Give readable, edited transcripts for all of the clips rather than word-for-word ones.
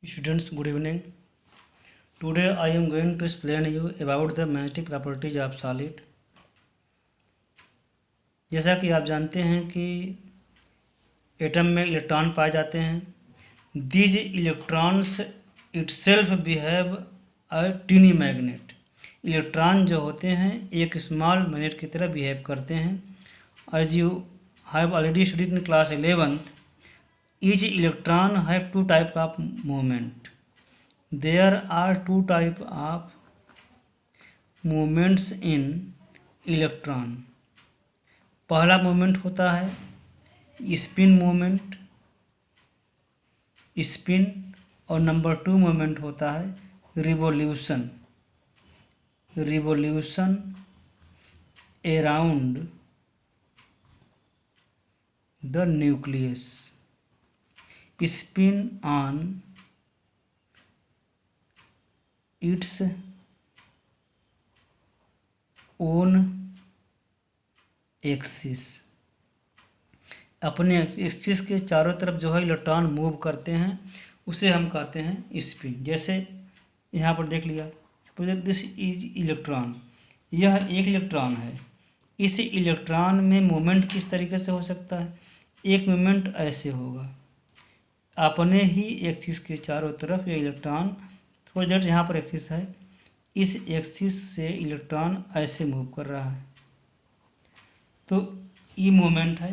Students, good evening. Today I am going to explain you about the magnetic properties of solid. जैसा कि आप जानते हैं कि एटम में इलेक्ट्रॉन पाए जाते हैं. These electrons itself behave a tiny magnet. Electron जो होते हैं एक स्मॉल मैग्नेट की तरह बिहेव करते हैं. As you have already studied in class 11th, each electron have two types of movement. There are two types of movements in electron. पहला movement होता है स्पिन मूवमेंट, स्पिन, और नंबर 2 मूवमेंट होता है revolution, revolution around the nucleus. Spin on its own axis. अपने axis के चारों तरफ जो है इलेक्ट्रॉन मूव करते हैं उसे हम कहते हैं स्पिन. जैसे यहाँ पर देख लिया, सपोज दिस इज इलेक्ट्रॉन, यह एक इलेक्ट्रॉन है. इस इलेक्ट्रॉन में मूवमेंट किस तरीके से हो सकता है? एक मूवमेंट ऐसे होगा, अपने ही एक्सिस के चारों तरफ ये इलेक्ट्रॉन, सपोज दैट यहाँ पर एक्सिस है, इस एक्सिस से इलेक्ट्रॉन ऐसे मूव कर रहा है, तो ये मूवमेंट है.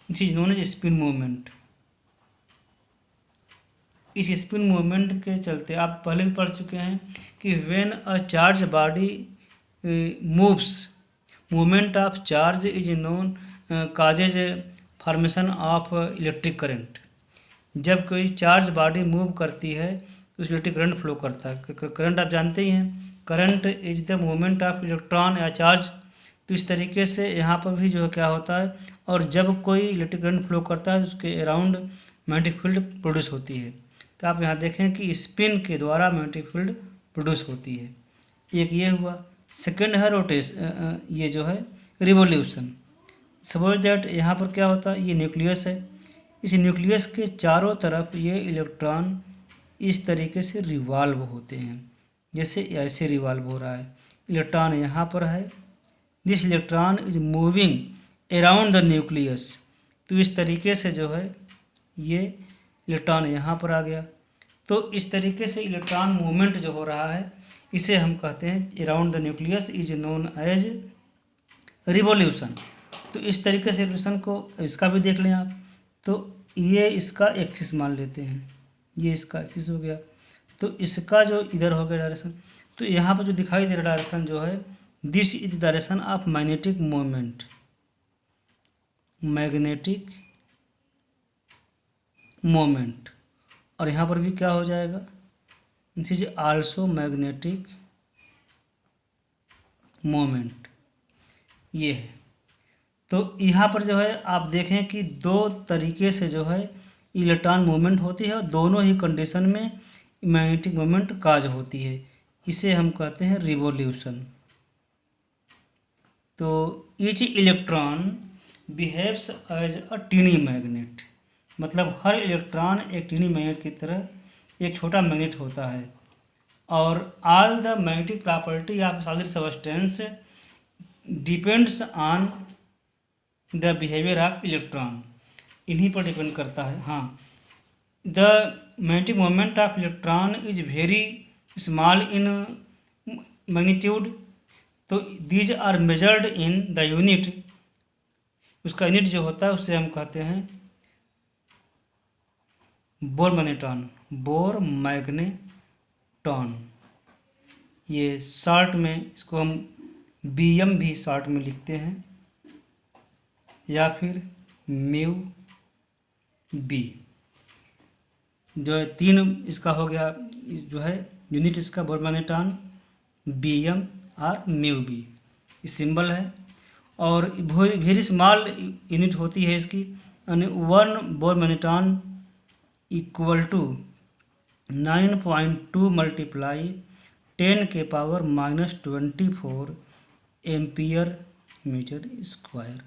This is known as spin movement. इस स्पिन मूवमेंट के चलते आप पहले भी पढ़ चुके हैं कि when a charge body moves, movement of charge is known causes formation of electric current. जब कोई चार्ज बॉडी मूव करती है तो उस इलेक्ट्रिक करंट फ्लो करता है. करंट आप जानते ही हैं, current is the movement of electron या चार्ज. तो इस तरीके से यहाँ पर भी जो है क्या होता है, और जब कोई इलेक्ट्रिक करंट फ्लो करता है तो उसके अराउंड मैग्नेटिक फील्ड प्रोड्यूस होती है. तो आप यहाँ देखें कि स्पिन के द्वारा मैग्नेटिक फील्ड प्रोड्यूस होती है. एक ये हुआ. सेकंड है रोटेशन, ये जो है रिवोल्यूशन. सपोज दैट यहाँ पर क्या होता है, ये न्यूक्लियस है, इस न्यूक्लियस के चारों तरफ ये इलेक्ट्रॉन इस तरीके से रिवॉल्व होते हैं. जैसे ऐसे रिवॉल्व हो रहा है, इलेक्ट्रॉन यहाँ पर है, this electron is moving around the nucleus. तो इस तरीके से जो है ये इलेक्ट्रॉन यहाँ पर आ गया. तो इस तरीके से इलेक्ट्रॉन मूवमेंट जो हो रहा है इसे हम कहते हैं around the nucleus is known as revolution. तो इस तरीके से रिवोल्यूशन को इसका भी देख लें आप, तो ये इसका एक्सिस मान लेते हैं, ये इसका एक्सिस हो गया. तो इसका जो इधर हो गया डायरेक्शन, तो यहाँ पर जो दिखाई दे रहा डायरेक्शन जो है, this is the direction of magnetic moment, magnetic moment. और यहाँ पर भी क्या हो जाएगा, this is also magnetic moment. ये है. तो यहाँ पर जो है आप देखें कि दो तरीके से जो है इलेक्ट्रॉन मूवमेंट होती है, और दोनों ही कंडीशन में मैग्नेटिक मोमेंट काज होती है. इसे हम कहते हैं रिवोल्यूशन. तो each electron behaves as a tiny magnet, मतलब हर इलेक्ट्रॉन एक टीनी मैग्नेट की तरह एक छोटा मैग्नेट होता है. और all the magnetic property of solid substance depends on the behaviour of electron. इन्हीं पर डिपेंड करता है. हाँ, the magnetic moment of electron is very small in magnitude. तो these are measured in the unit, उसका यूनिट जो होता है उससे हम कहते हैं बोर मैग्नेट्रॉन, बोर मैग्नेट्रॉन. ये शॉर्ट में इसको हम BM भी शॉर्ट में लिखते हैं, या फिर म्यू बी. जो है 3 इसका हो गया, जो है यूनिट इसका बोर मैग्नेट्रॉन, BM और म्यू बी, ये सिंबल है. और वेरी स्मॉल यूनिट होती है इसकी, यानी 1 Bohr magnetron equal to 9.2 multiply 10 के पावर -24 एम्पियर मीटर स्क्वायर.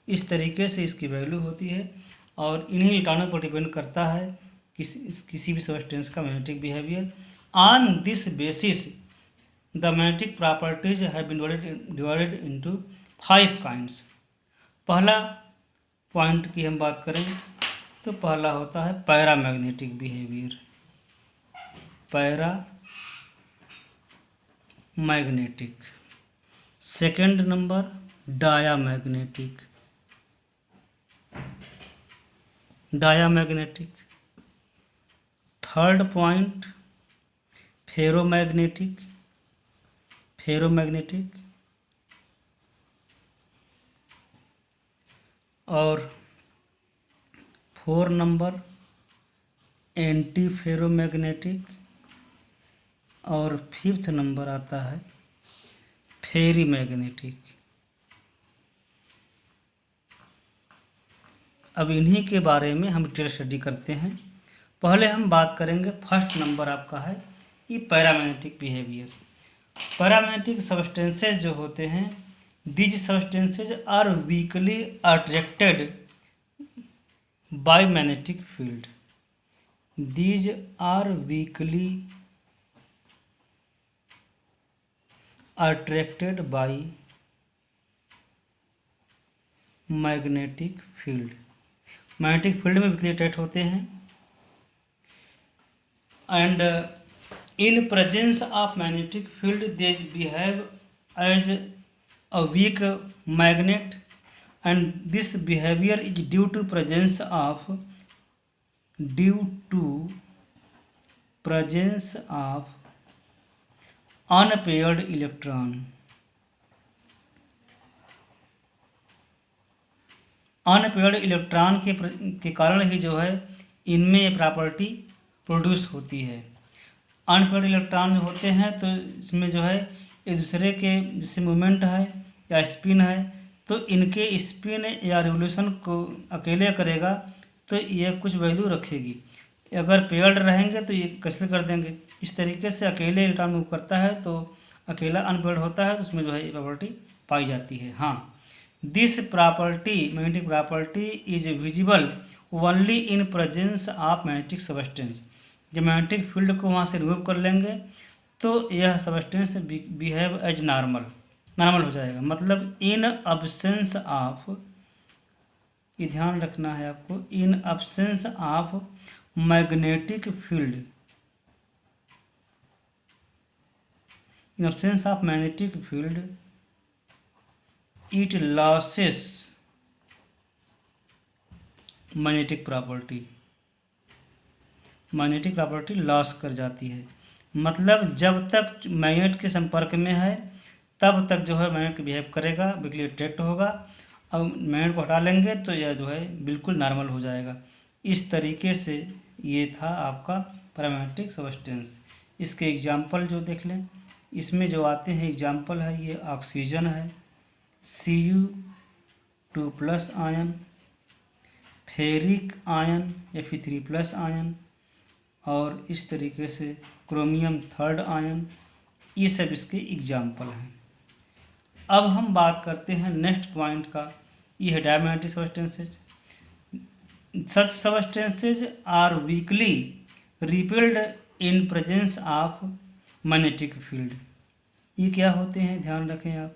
इस तरीके से इसकी वैल्यू होती है, और इन्हीं इलेक्ट्रॉनों पर डिपेंड करता है किसी भी सब्सटेंस का magnetic behaviour. On this basis the magnetic properties have been divided into 5 kinds. पहला पॉइंट की हम बात करें तो पहला होता है paramagnetic behaviour, paramagnetic. Second number diamagnetic, diamagnetic. Third point ferromagnetic, ferromagnetic. और 4 नंबर एंटी फेरोमैग्नेटिक। और 5th नंबर आता है फेरी मैग्नेटिक। अब इन्हीं के बारे में हम डिटेल स्टडी करते हैं। पहले हम बात करेंगे, फर्स्ट नंबर आपका है ये पैरामैग्नेटिक बिहेवियर। पैरामैग्नेटिक सब्सटेंसेज जो होते हैं, these substances are weakly attracted by magnetic field. These are weakly attracted by magnetic field. Magnetic field में वीकली अट्रैक्ट होते हैं। And in presence of magnetic field they behave as a weak magnet, and this behaviour is due to presence of unpaired electron. Unpaired electron के कारण ही जो है इनमें ये property produce होती है। अनपेयर्ड इलेक्ट्रॉन जो होते हैं तो इसमें जो है एक दूसरे के जैसे मूवमेंट है या स्पिन है, तो इनके स्पिन या रिवोल्यूशन को अकेले करेगा तो ये कुछ वैल्यू रखेगी। अगर पेयर्ड रहेंगे तो ये कैंसिल कर देंगे। इस तरीके से अकेले इलेक्ट्रॉन मूव करता है तो अकेला अनपेयर्ड होता है, तो उसमें जो है ये प्रॉपर्टी पाई जाती है। हाँ, this property magnetic property is visible only in presence of magnetic substance. जब मैग्नेटिक फील्ड को वहाँ से रिमूव कर लेंगे तो यह सब्सटेंस बिहेव एज नॉर्मल हो जाएगा। मतलब इन अब्सेंस ऑफ, ये ध्यान रखना है आपको, इन absence of magnetic field, in absence of magnetic field it losses magnetic property. Magnetic property loss कर जाती है। मतलब जब तक मैग्नेट के संपर्क में है तब तक जो है मैग्नेट बिहेव करेगा, वीकली अट्रैक्ट होगा। अब मैग्नेट को हटा लेंगे तो यह जो है बिल्कुल नॉर्मल हो जाएगा। इस तरीके से ये था आपका पैरामैग्नेटिक सब्सटेंस। इसके एग्जाम्पल जो देख लें, इसमें जो आते हैं एग्जाम्पल है, ये ऑक्सीजन है, Cu2+ ion, ferric ion Fe3+ ion, और इस तरीके से क्रोमियम 3rd आयन। ये सब इसके एग्जाम्पल हैं। अब हम बात करते हैं नेक्स्ट पॉइंट का, ये है diamagnetic substances. Such substances are weakly repelled in presence of magnetic field. ये क्या होते हैं, ध्यान रखें आप,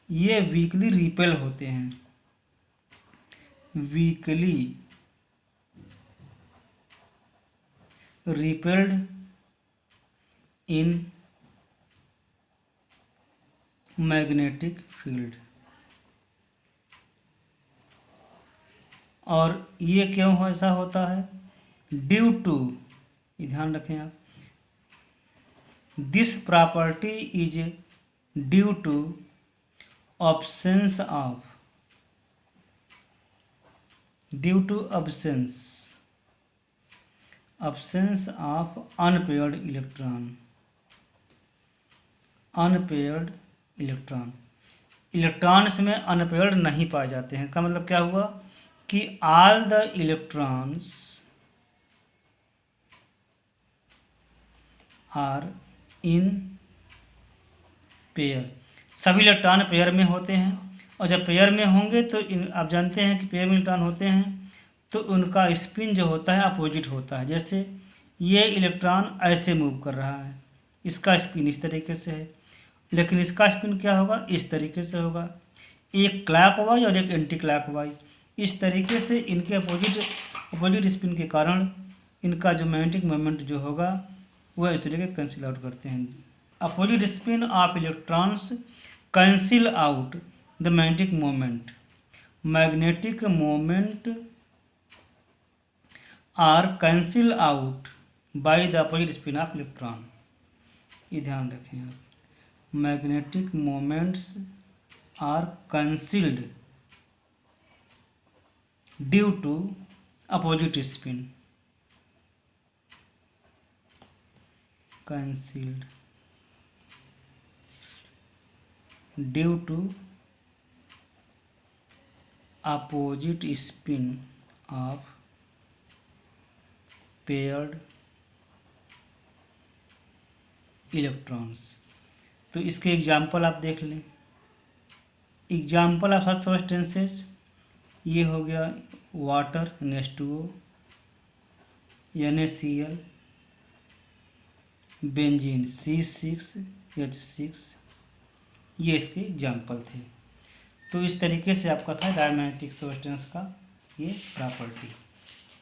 ये वीकली रिपेल होते हैं। वीकली रिपेल्ड इन मैग्नेटिक फील्ड। और ये क्यों हो ऐसा होता है, ड्यू टू, ये ध्यान रखें आप, this property is due to absence of unpaired electron. Electrons में अनपेयर्ड नहीं पाए जाते हैं। इसका मतलब क्या हुआ कि all the electrons are in pair. सभी इलेक्ट्रॉन पेयर में होते हैं, और जब पेयर में होंगे तो आप जानते हैं कि पेयर में इलेक्ट्रॉन होते हैं तो उनका स्पिन जो होता है अपोजिट होता है। जैसे ये इलेक्ट्रॉन ऐसे मूव कर रहा है, इसका स्पिन इस तरीके से है, लेकिन इसका स्पिन क्या होगा, इस तरीके से होगा। एक क्लॉकवाइज और एक एंटी क्लॉकवाइज, इस तरीके से इनके अपोजिट स्पिन के कारण इनका जो मैग्नेटिक मोमेंट जो होगा वह इस तरीके कैंसिल आउट करते हैं। Opposite spin of electrons cancel out the magnetic moment. Magnetic moment are cancel out by the opposite spin of electron. ये ध्यान रखें आप, magnetic moments are cancelled due to opposite spin. Cancelled due to opposite spin of paired electrons. तो इसके example आप देख लें। Example of such substances, ये हो गया water H2O, NaCl, benzene C6H6, ये इसके एग्जाम्पल थे। तो इस तरीके से आपका था डायमैग्नेटिक सब्सटेंस का ये प्रॉपर्टी।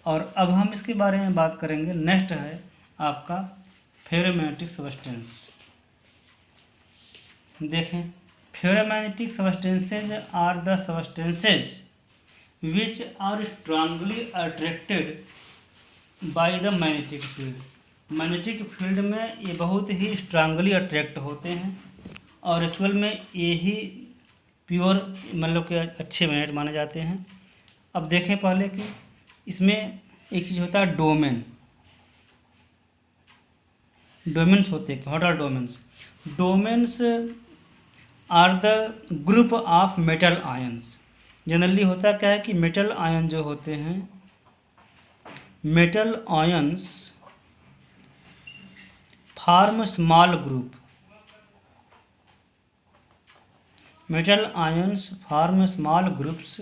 और अब हम इसके बारे में बात करेंगे। नेक्स्ट है आपका फेरोमैग्नेटिक सब्सटेंस। देखें, ferromagnetic substances are the substances which are strongly attracted by the magnetic field. Magnetic field में ये बहुत ही स्ट्रांगली अट्रैक्ट होते हैं और एक्चुअल में ये ही प्योर मतलब कि अच्छे मैग्नेट माने जाते हैं। अब देखें पहले कि इसमें एक चीज़ होता है डोमेन। डोमेन्स होते हैं, what are domains? Domains are the group of metal ions. Generally होता क्या है कि मेटल आयन जो होते हैं, metal ions form small group. Metal ions form small groups,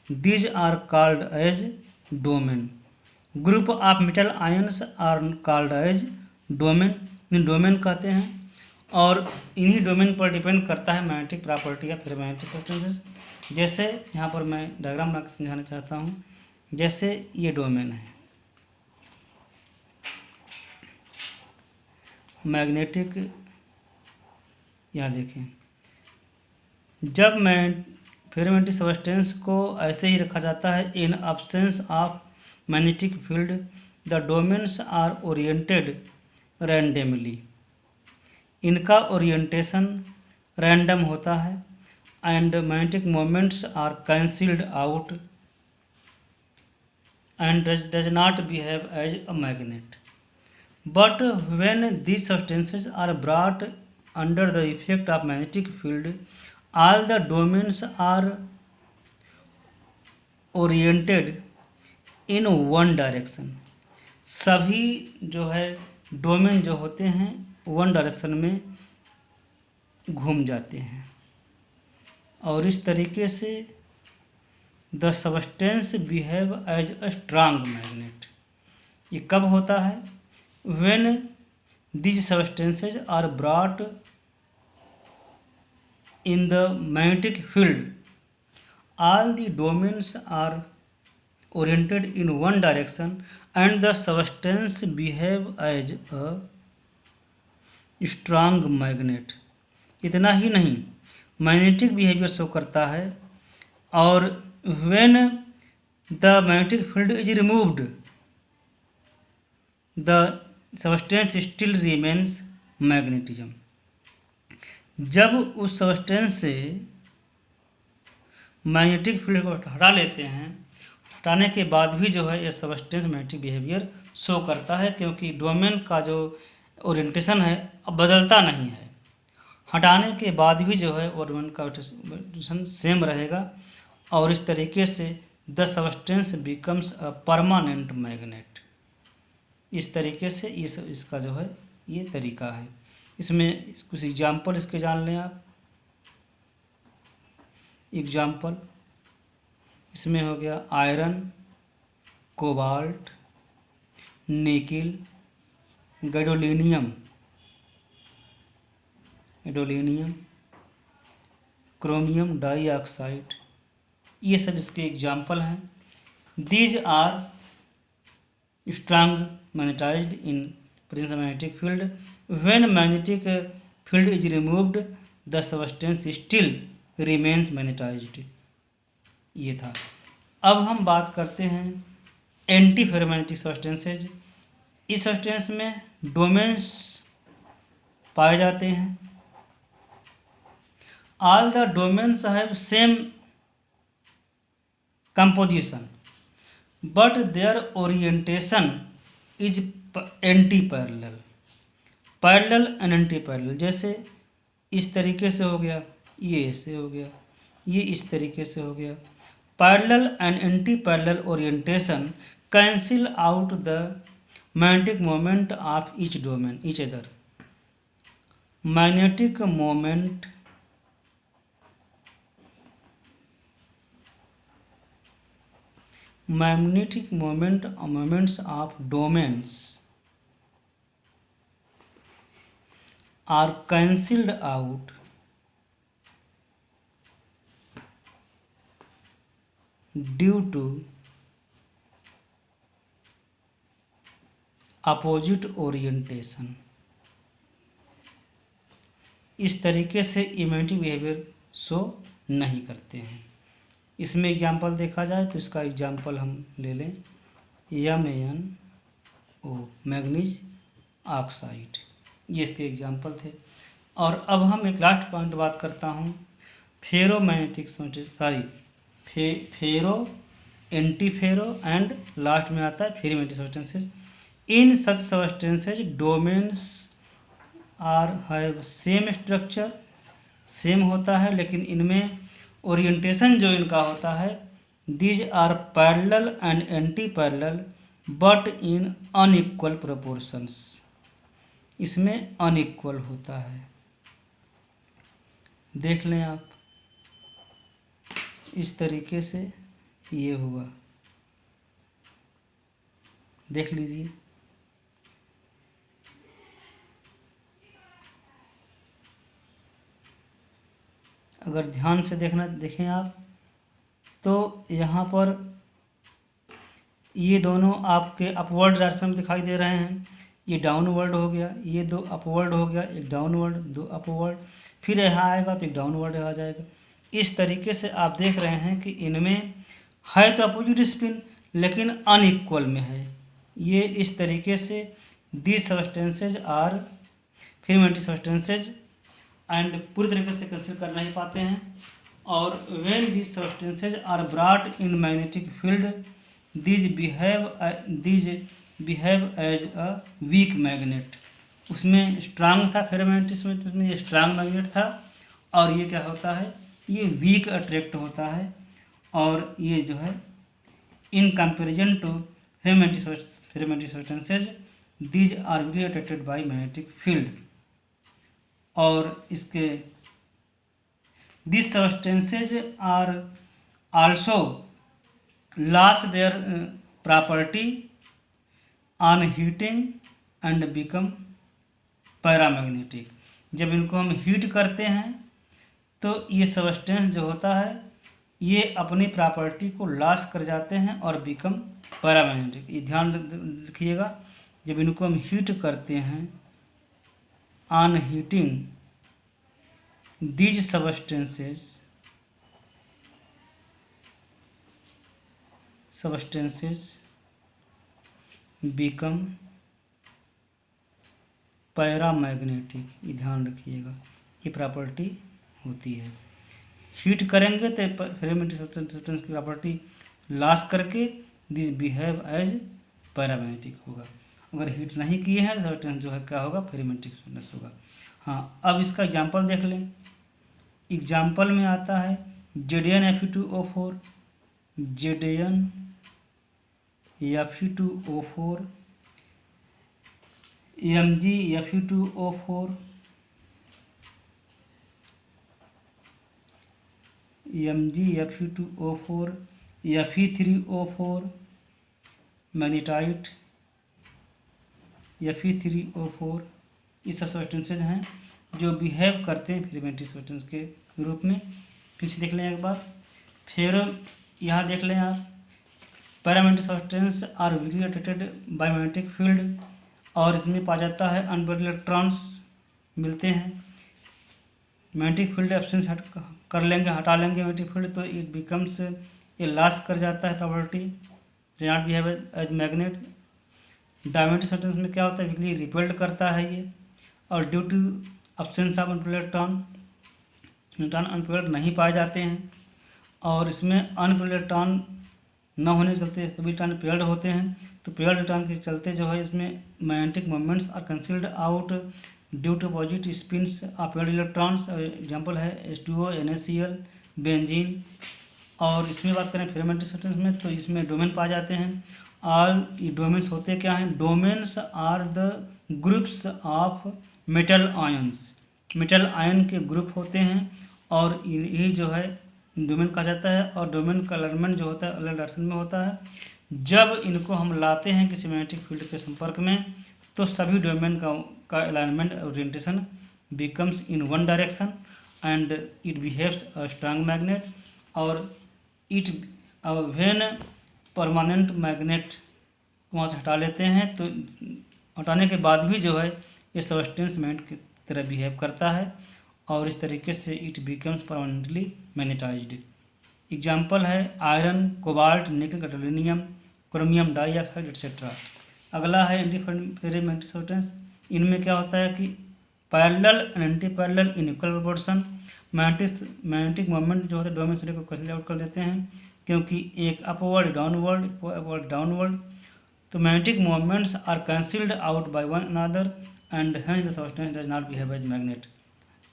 these are called as domain. Group of metal ions are called as domain. In domain कहते हैं और इन्हीं डोमेन पर डिपेंड करता है मैग्नेटिक प्रॉपर्टी या फेरोमैग्नेटिक सब्सटेंसेस। जैसे यहाँ पर मैं डायग्राम बना के समझाना चाहता हूँ। जैसे ये डोमेन है मैग्नेटिक, यहाँ देखें, जब मैं फेरोमैग्नेटिक सब्सटेंस को ऐसे ही रखा जाता है in absence of magnetic field, the domains are oriented randomly. इनका ओरिएंटेशन रैंडम होता है and magnetic moments are cancelled out and does not behave as a magnet. But when these substances are brought under the effect of magnetic field, all the domains are oriented in one direction। सभी जो है domain जो होते हैं one direction में घूम जाते हैं और इस तरीके से the substance behave as a strong magnet. ये कब होता है? When these substances are brought in the magnetic field, all the domains are oriented in one direction and the substance behave as a strong magnet। इतना ही नहीं, magnetic behaviour show करता है और when the magnetic field is removed, the substance still remains magnetism। जब उस substance से magnetic field को हटा लेते हैं, हटाने के बाद भी जो है ये सब्सटेंस मैग्नेटिक बिहेवियर शो करता है, क्योंकि डोमेन का जो ओरिएंटेशन है अब बदलता नहीं है। हटाने के बाद भी जो है डोमेन का ओरिएंटेशन सेम रहेगा और इस तरीके से the substance becomes a permanent magnet. इस तरीके से इसका जो है ये तरीका है। इसमें कुछ एग्जाम्पल इसके जान लें आप। एग्जाम्पल इसमें हो गया iron, cobalt, nickel, gadolinium, chromium dioxide, ये सब इसके एग्जाम्पल हैं। These are strong magnetized in presence of magnetic field. When magnetic field is removed the substance still remains magnetized. ये था। अब हम बात करते हैं एंटी फेरोमैग्नेटिक सब्सटेंसेज। इस सब्सटेंस में डोमेन्स पाए जाते हैं। All the domains have same composition but their orientation is anti parallel. Parallel and anti parallel, जैसे इस तरीके से हो गया, ये ऐसे हो गया, ये इस तरीके से हो गया। Parallel and anti parallel orientation cancel out the magnetic moment of each domain each other. Magnetic moment moments of domains are cancelled out due to opposite orientation। इस तरीके से मैग्नेटिक बिहेवियर शो नहीं करते हैं। इसमें एग्जाम्पल देखा जाए तो इसका एग्जाम्पल हम ले लें, MnO मैग्नीज ऑक्साइड, ये इसके एग्जाम्पल थे। और अब हम एक लास्ट पॉइंट बात करता हूँ, ferromagnetic ferro, anti ferro and last में आता है ferromagnetic substances. In such substances domains are have same structure, same होता है, लेकिन इनमें ओरिएंटेशन जो इनका होता है, these are parallel and anti parallel but in unequal proportions. इसमें अनइक्वल होता है। देख लें आप, इस तरीके से ये हुआ, देख लीजिए। अगर ध्यान से देखें आप तो यहाँ पर ये दोनों आपके अपवर्ड डायरेक्शन में दिखाई दे रहे हैं। ये डाउनवर्ड हो गया, ये दो अपवर्ड हो गया, एक डाउनवर्ड, दो अपवर्ड, फिर यहाँ आएगा तो एक डाउनवर्ड आ जाएगा। इस तरीके से आप देख रहे हैं कि इनमें है तो अपोजिट स्पिन लेकिन अनइक्वल में है। ये इस तरीके से these substances are ferromagnetic substances and पूरी तरीके से कंसीडर कर नहीं पाते हैं। और when these substances are brought in magnetic field these behave as a weak magnet. उसमें स्ट्रांग था फेरोमैग्नेटिक में, तो उसमें ये स्ट्रांग मैग्नेट था, और ये क्या होता है, ये वीक अट्रैक्ट होता है। और ये जो है in comparison to ferromagnetic substances these are very attracted by magnetic field. और इसके this substances are also loss their property on heating and become paramagnetic. जब इनको हम हीट करते हैं तो ये सब्सटेंस जो होता है ये अपनी प्रॉपर्टी को लॉस कर जाते हैं और बिकम पैरामैग्नेटिक। ये ध्यान रखिएगा, जब इनको हम हीट करते हैं, on heating these substances become paramagnetic. ये ध्यान रखिएगा, ये प्रॉपर्टी होती है। हीट करेंगे तो फेरोमैग्नेटिक सब्सटेंस की प्रॉपर्टी लॉस करके दिस बिहेव एज पैरामैग्नेटिक होगा। अगर हीट नहीं किए हैं तो सब्सटेंस जो है क्या होगा, फेरोमैग्नेटिक सब्सटेंस होगा। हाँ, अब इसका एग्जाम्पल देख लें। एग्जाम्पल में आता है Zn Fe2O4, Zn Fe2O4, Mg Fe2O4, Mg Fe2O4, Fe3O4, magnetite, Fe3O4, ये सब सब्सटेंसेज हैं जो बिहेव करते हैं फिलामेंटरी सब्सटेंस के रूप में। फिर से देख लें एक बार, फिर यहाँ देख लें आप, paramagnetic substance are weakly attracted by magnetic field, और इसमें पाया जाता है अनपेयर्ड इलेक्ट्रॉन्स मिलते हैं। मैग्नेटिक फील्ड एब्सेंस कर लेंगे, हटा लेंगे मैग्नेटिक फील्ड, तो इट बिकम्स ये लॉस कर जाता है property, not behave as magnet. Diamagnetic substance में क्या होता है, वीकली रिपेल्ड करता है ये, और due to absence of unpaired electron unpaired नहीं पाए जाते हैं, और इसमें अनपेयर्ड इलेक्ट्रॉन न होने के चलते सभी इलेक्ट्रॉन पेयर्ड होते हैं। तो पेयर्ड इलेक्ट्रॉन के चलते जो है इसमें magnetic moments are cancelled out due to positive spins of paired electrons. Example है H2O, NaCl, बेंजीन। और इसमें बात करें फिलामेंटरी सब्सटेंस में, तो इसमें डोमेन पाए जाते हैं। ऑल ये डोमेन्स होते क्या हैं, domains are the groups of metal ions, metal ion के ग्रुप होते हैं, और यही जो है डोमेन कहा जाता है। और डोमेन का अलाइनमेंट जो होता है अलग डायरेक्शन में होता है। जब इनको हम लाते हैं किसी मैग्नेटिक फील्ड के संपर्क में, तो सभी डोमेन का alignment orientation becomes in one direction and it behaves a strong magnet. और इट व्हेन परमानेंट मैग्नेट वहाँ से हटा लेते हैं, तो हटाने के बाद भी जो है ये सब्सटेंस मैग्नेट की तरह बिहेव करता है, और इस तरीके से it becomes permanently magnetised. Example है आयरन, कोबाल्ट, निकल, गैडोलिनियम, क्रोमियम डाइऑक्साइड एक्सेट्रा। अगला है एंटीफेरेमेंटरी सब्सटेंस। इनमें क्या होता है कि parallel and anti parallel in equal proportion. Magnetic moment जो होता है डोमेन को कैंसिल आउट कर देते हैं, क्योंकि एक अपवर्ड डाउनवर्ड, तो magnetic moments are cancelled out by one another and hence the substance does not behave as magnet.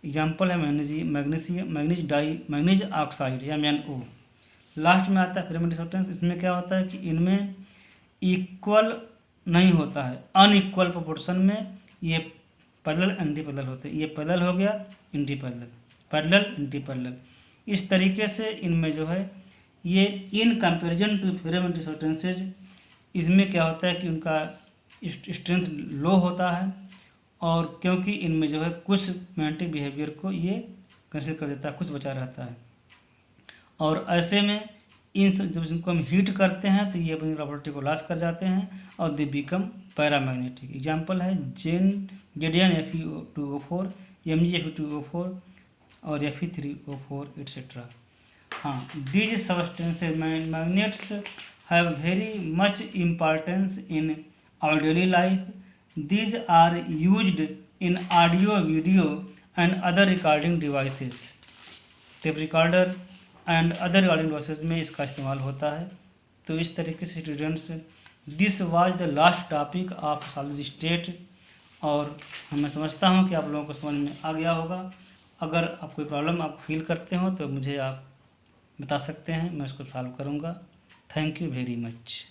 Example है मैग्नीज ऑक्साइड या MnO। लास्ट में आता है फिलामेंटरी सब्सटेंस। इसमें क्या होता है कि इनमें इक्वल नहीं होता है, अनइक्वल प्रोपोर्शन में ये पैरेलल एंटी पैरेलल होते हैं। ये पैरेलल हो गया, anti parallel, parallel anti parallel. इस तरीके से इनमें जो है ये इन कंपैरिजन टू फिलामेंटरी सब्सटेंसेज, इसमें क्या होता है कि उनका स्ट्रेंथ लो होता है, और क्योंकि इनमें जो है कुछ मैग्नेटिक बिहेवियर को ये कंसीडर कर देता है, कुछ बचा रहता है। और ऐसे में जब इनको हम हीट करते हैं तो ये अपनी प्रॉपर्टी को लॉस कर जाते हैं, और दे बिकम पैरामैग्नेटिक। एग्जाम्पल है जेडियन Fe2O4, MgFe2O4 और Fe3O4 एक्सेट्रा। हाँ, these substances magnets have very much importance in our daily life. These are used in audio, video and other recording devices. Tape recorder and other recording devices में इसका इस्तेमाल होता है। तो इस तरीके से students, this was the last topic of solid state, और मैं समझता हूँ कि आप लोगों को समझ में आ गया होगा। अगर आप कोई प्रॉब्लम आप फील करते हो तो मुझे आप बता सकते हैं, मैं उसको सॉल्व करूँगा। Thank you very much.